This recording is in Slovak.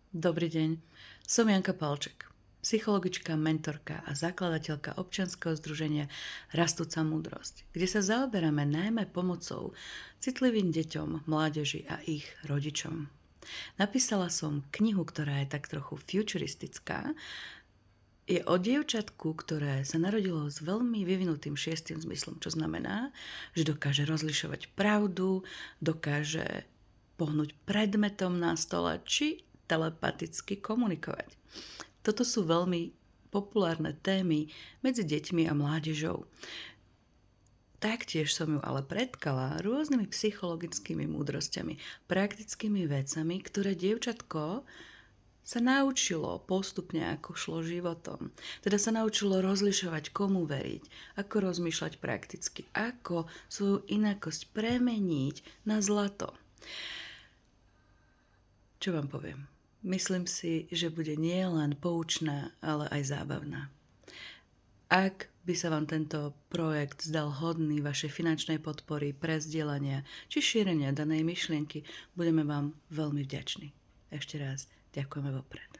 Dobrý deň, som Janka Palček, psychologička, mentorka a zakladateľka občianskeho združenia Rastúca múdrosť, kde sa zaoberáme najmä pomocou citlivým deťom, mládeži a ich rodičom. Napísala som knihu, ktorá je tak trochu futuristická. Je o dievčatku, ktoré sa narodilo s veľmi vyvinutým šiestým zmyslom, čo znamená, že dokáže rozlišovať pravdu, dokáže pohnúť predmetom na stole, či telepaticky komunikovať. Toto sú veľmi populárne témy medzi deťmi a mládežou. Taktiež som ju ale predkala rôznymi psychologickými múdrosťami, praktickými vecami, ktoré dievčatko sa naučilo postupne, ako šlo životom. Teda sa naučilo rozlišovať, komu veriť, ako rozmýšľať prakticky, ako svoju inakosť premeniť na zlato. Čo vám poviem? Myslím si, že bude nielen poučná, ale aj zábavná. Ak by sa vám tento projekt zdal hodný vašej finančnej podpory, prezdieľania či šírenia danej myšlienky, budeme vám veľmi vďační. Ešte raz ďakujeme vopred.